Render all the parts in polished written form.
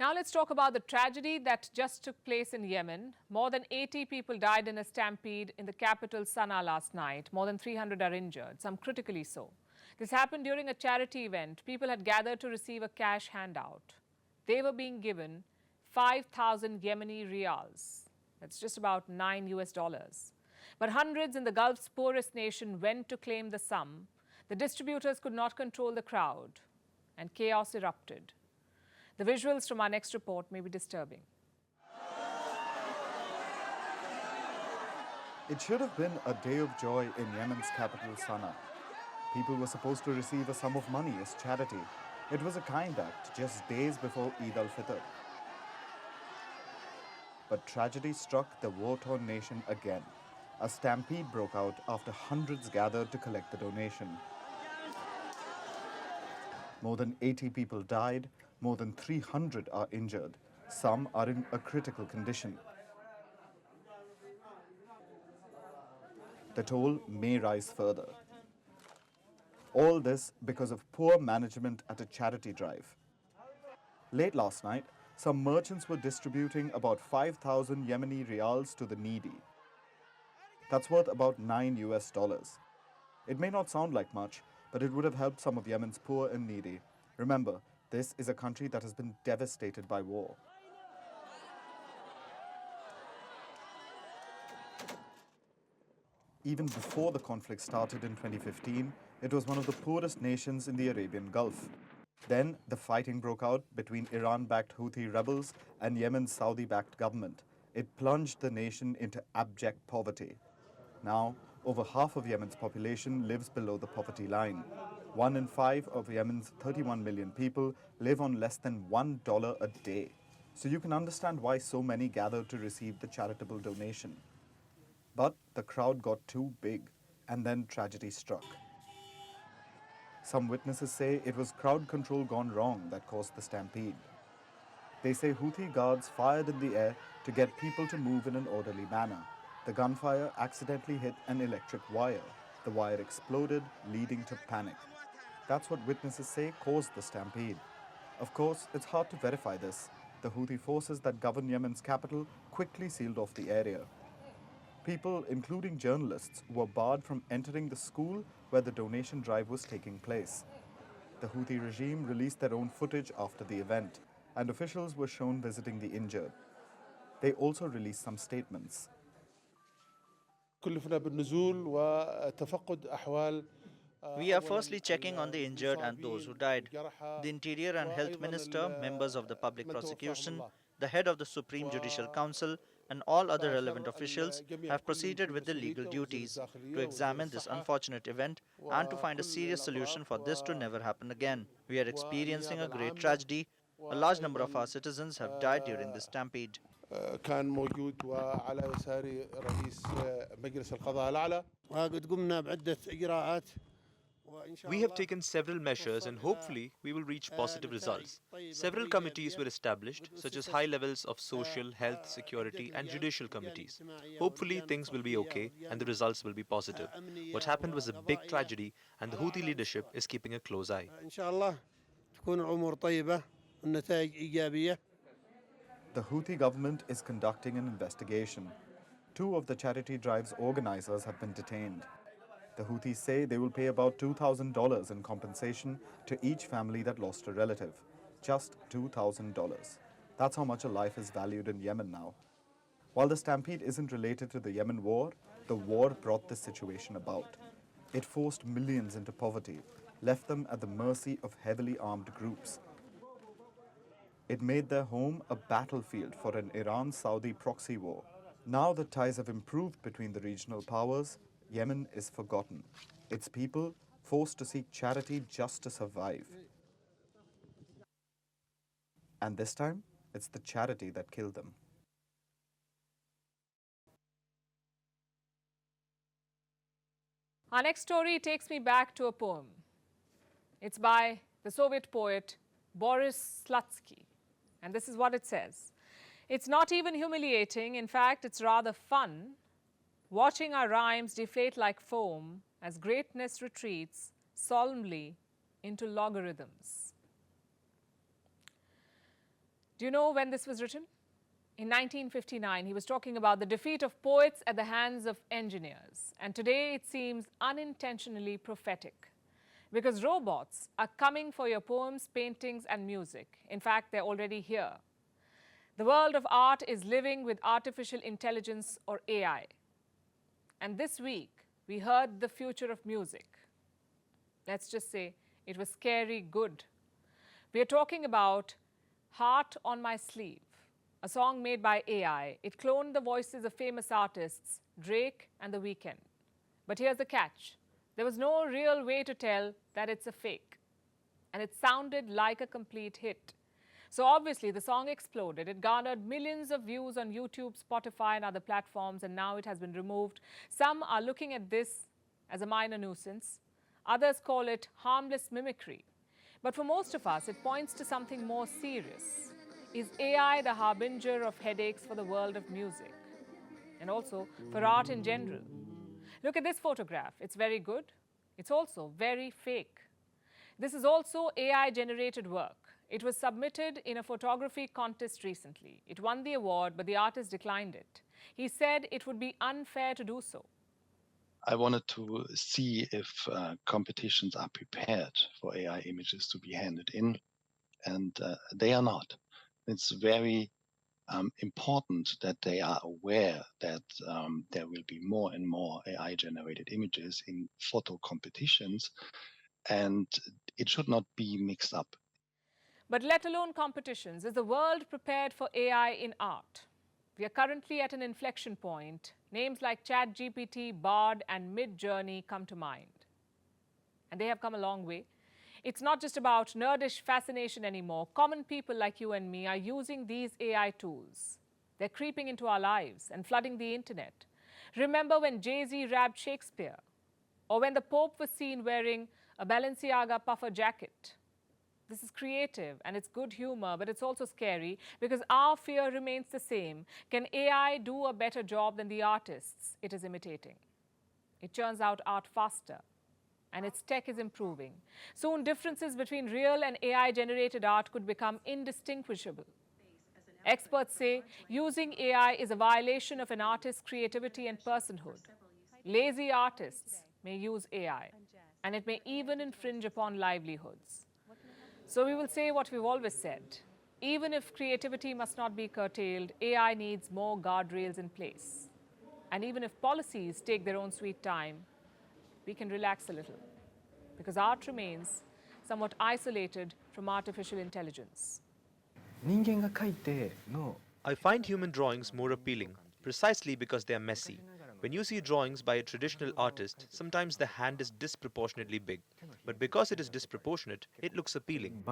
Now let's talk about the tragedy that just took place in Yemen. More than 80 people died in a stampede in the capital Sana'a last night. More than 300 are injured, some critically so. This happened during a charity event. People had gathered to receive a cash handout. They were being given 5,000 Yemeni riyals. That's just about $9. But hundreds in the Gulf's poorest nation went to claim the sum. The distributors could not control the crowd, and chaos erupted. The visuals from our next report may be disturbing. It should have been a day of joy in Yemen's capital, Sana'a. People were supposed to receive a sum of money as charity. It was a kind act just days before Eid al-Fitr. But tragedy struck the war-torn nation again. A stampede broke out after hundreds gathered to collect the donation. More than 80 people died, more than 300 are injured. Some are in a critical condition. The toll may rise further. All this because of poor management at a charity drive. Late last night, some merchants were distributing about 5,000 Yemeni riyals to the needy. That's worth about $9. It may not sound like much, but it would have helped some of Yemen's poor and needy. Remember, this is a country that has been devastated by war. Even before the conflict started in 2015, it was one of the poorest nations in the Arabian Gulf. Then, the fighting broke out between Iran-backed Houthi rebels and Yemen's Saudi-backed government. It plunged the nation into abject poverty. Now, over half of Yemen's population lives below the poverty line. 1 in 5 of Yemen's 31 million people live on less than $1 a day. So you can understand why so many gathered to receive the charitable donation. But the crowd got too big, and then tragedy struck. Some witnesses say it was crowd control gone wrong that caused the stampede. They say Houthi guards fired in the air to get people to move in an orderly manner. The gunfire accidentally hit an electric wire. The wire exploded, leading to panic. That's what witnesses say caused the stampede. Of course, it's hard to verify this. The Houthi forces that govern Yemen's capital quickly sealed off the area. People, including journalists, were barred from entering the school where the donation drive was taking place. The Houthi regime released their own footage after the event, and officials were shown visiting the injured. They also released some statements. We are firstly checking on the injured and those who died. The Interior and Health Minister, members of the Public Prosecution, the head of the Supreme Judicial Council, and all other relevant officials have proceeded with their legal duties to examine this unfortunate event and to find a serious solution for this to never happen again. We are experiencing a great tragedy. A large number of our citizens have died during this stampede. كان موجود وعلى يساري رئيس مجلس القضاء الأعلى. وقد قمنا بعدة إجراءات. We have taken several measures and hopefully we will reach positive results. Several committees were established, such as high levels of social, health, security and judicial committees. Hopefully things will be okay and the results will be positive. What happened was a big tragedy and the Houthi leadership is keeping a close eye. The Houthi government is conducting an investigation. 2 of the charity drive's organizers have been detained. The Houthis say they will pay about $2,000 in compensation to each family that lost a relative. Just $2,000. That's how much a life is valued in Yemen now. While the stampede isn't related to the Yemen war, the war brought this situation about. It forced millions into poverty, left them at the mercy of heavily armed groups. It made their home a battlefield for an Iran-Saudi proxy war. Now that ties have improved between the regional powers, Yemen is forgotten. Its people forced to seek charity just to survive. And this time, it's the charity that killed them. Our next story takes me back to a poem. It's by the Soviet poet Boris Slutsky. And this is what it says. It's not even humiliating. In fact, it's rather fun watching our rhymes deflate like foam as greatness retreats solemnly into logarithms. Do you know when this was written? In 1959, he was talking about the defeat of poets at the hands of engineers. And today it seems unintentionally prophetic, because robots are coming for your poems, paintings, and music. In fact, they're already here. The world of art is living with artificial intelligence, or AI. And this week, we heard the future of music. Let's just say it was scary good. We are talking about Heart on My Sleeve, a song made by AI. It cloned the voices of famous artists, Drake and The Weeknd. But here's the catch. There was no real way to tell that it's a fake. And it sounded like a complete hit. So obviously the song exploded. It garnered millions of views on YouTube, Spotify, and other platforms, and now it has been removed. Some are looking at this as a minor nuisance. Others call it harmless mimicry. But for most of us, it points to something more serious. Is AI the harbinger of headaches for the world of music? And also for art in general? Look at this photograph. It's very good. It's also very fake. This is also AI-generated work. It was submitted in a photography contest recently. It won the award, but the artist declined it. He said it would be unfair to do so. I wanted to see if competitions are prepared for AI images to be handed in, and they are not. It's very important that they are aware that there will be more and more AI-generated images in photo competitions, and it should not be mixed up. But let alone competitions, is the world prepared for AI in art? We are currently at an inflection point. Names like ChatGPT, Bard, and Midjourney come to mind. And they have come a long way. It's not just about nerdish fascination anymore. Common people like you and me are using these AI tools. They're creeping into our lives and flooding the internet. Remember when Jay-Z rapped Shakespeare? Or when the Pope was seen wearing a Balenciaga puffer jacket? This is creative and it's good humor, but it's also scary because our fear remains the same. Can AI do a better job than the artists it is imitating? It churns out art faster, and its tech is improving. Soon, differences between real and AI-generated art could become indistinguishable. Experts say using AI is a violation of an artist's creativity and personhood. Lazy artists may use AI, and it may even infringe upon livelihoods. So we will say what we've always said. Even if creativity must not be curtailed, AI needs more guardrails in place. And even if policies take their own sweet time, we can relax a little, because art remains somewhat isolated from artificial intelligence. I find human drawings more appealing, precisely because they are messy. When you see drawings by a traditional artist, sometimes the hand is disproportionately big. But because it is disproportionate, it looks appealing.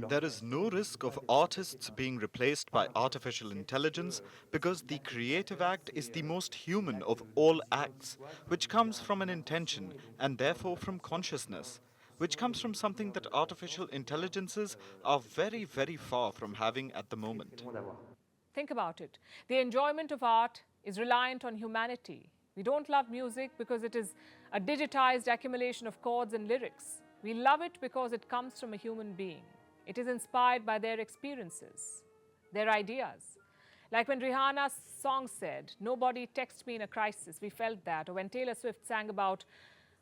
There is no risk of artists being replaced by artificial intelligence because the creative act is the most human of all acts, which comes from an intention and therefore from consciousness, which comes from something that artificial intelligences are very, very far from having at the moment. Think about it. The enjoyment of art is reliant on humanity. We don't love music because it is a digitized accumulation of chords and lyrics. We love it because it comes from a human being. It is inspired by their experiences, their ideas. Like when Rihanna's song said, "Nobody texts me in a crisis," we felt that. Or when Taylor Swift sang about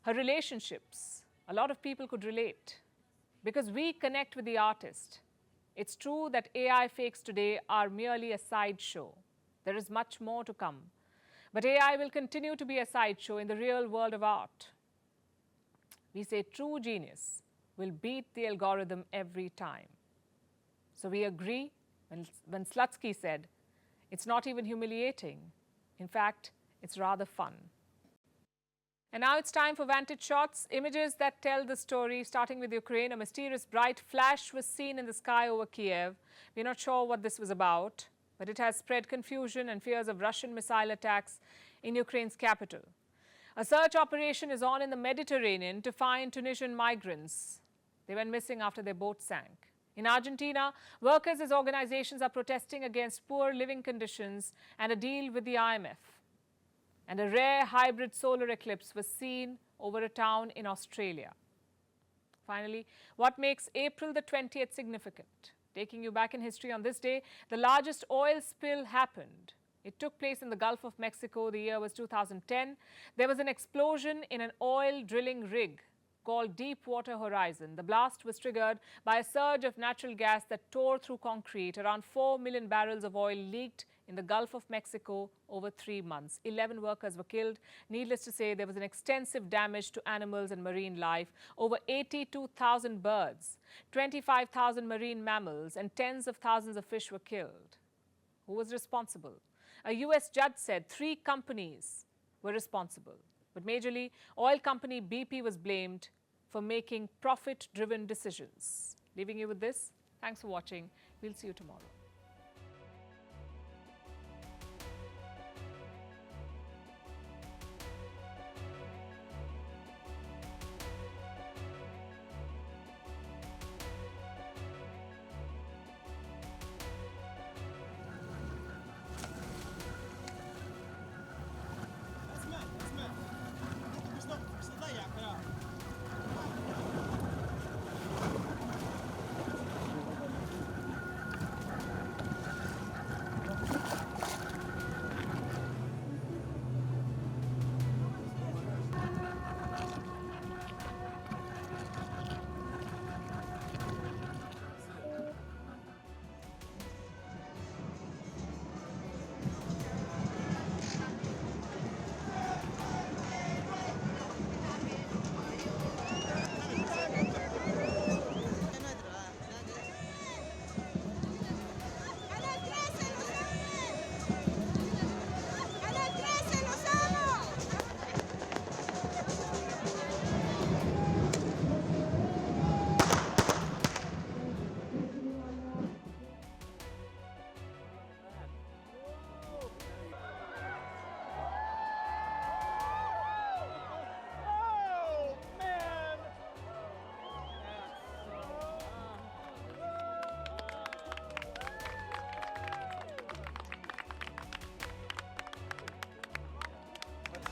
her relationships, a lot of people could relate because we connect with the artist. It's true that AI fakes today are merely a sideshow. There is much more to come. But AI will continue to be a sideshow in the real world of art. We say true genius will beat the algorithm every time. So we agree when Slutsky said, it's not even humiliating. In fact, it's rather fun. And now it's time for Vantage shots, images that tell the story. Starting with Ukraine, a mysterious bright flash was seen in the sky over Kyiv. We're not sure what this was about, but it has spread confusion and fears of Russian missile attacks in Ukraine's capital. A search operation is on in the Mediterranean to find Tunisian migrants. They went missing after their boat sank. In Argentina, workers as organizations are protesting against poor living conditions and a deal with the IMF. And a rare hybrid solar eclipse was seen over a town in Australia. Finally, what makes April the 20th significant? Taking you back in history, on this day, the largest oil spill happened. It took place in the Gulf of Mexico. The year was 2010. There was an explosion in an oil drilling rig called Deepwater Horizon. The blast was triggered by a surge of natural gas that tore through concrete. Around 4 million barrels of oil leaked in the Gulf of Mexico over 3 months. 11 workers were killed. Needless to say, there was an extensive damage to animals and marine life. Over 82,000 birds, 25,000 marine mammals, and tens of thousands of fish were killed. Who was responsible? A US judge said 3 companies were responsible. But majorly, oil company BP was blamed for making profit-driven decisions. Leaving you with this. Thanks for watching. We'll see you tomorrow.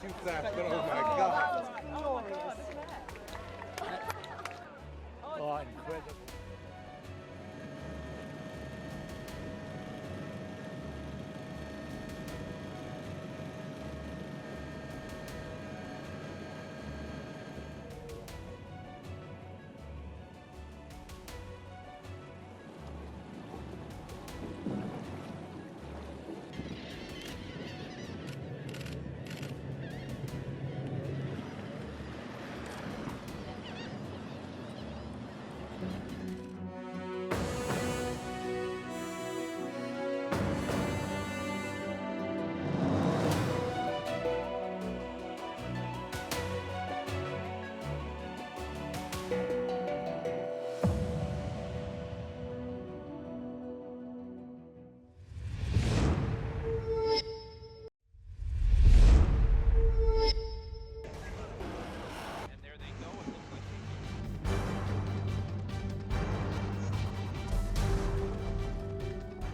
Shoot that, oh my God. Oh, incredible.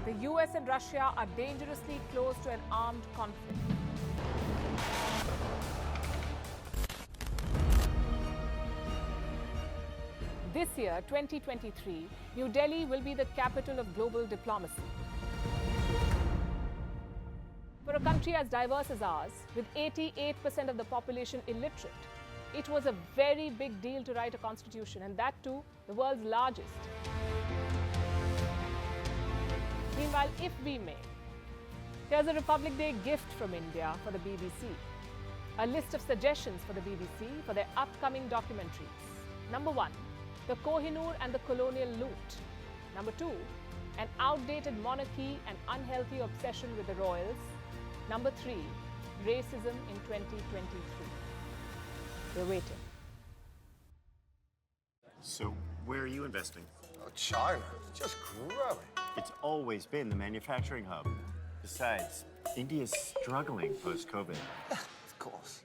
The US and Russia are dangerously close to an armed conflict. This year, 2023, New Delhi will be the capital of global diplomacy. For a country as diverse as ours, with 88% of the population illiterate, it was a very big deal to write a constitution, and that too, the world's largest. Meanwhile, if we may, here's a Republic Day gift from India for the BBC. A list of suggestions for the BBC for their upcoming documentaries. Number 1, the Kohinoor and the colonial loot. Number 2, an outdated monarchy and unhealthy obsession with the royals. Number 3, racism in 2023. We're waiting. So, where are you investing? Oh, China, it's just growing. It's always been the manufacturing hub. Besides, India's struggling post-COVID. Of course.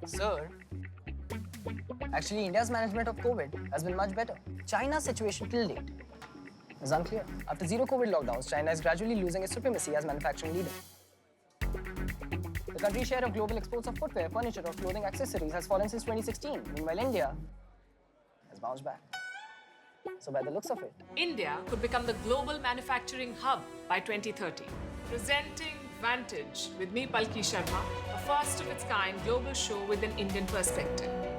Sir, actually India's management of COVID has been much better. China's situation till date is unclear. After zero COVID lockdowns, China is gradually losing its supremacy as manufacturing leader. The country's share of global exports of footwear, furniture, or clothing accessories has fallen since 2016. Meanwhile, India has bounced back. So by the looks of it, India could become the global manufacturing hub by 2030. Presenting Vantage with me, Palki Sharma, a first of its kind global show with an Indian perspective.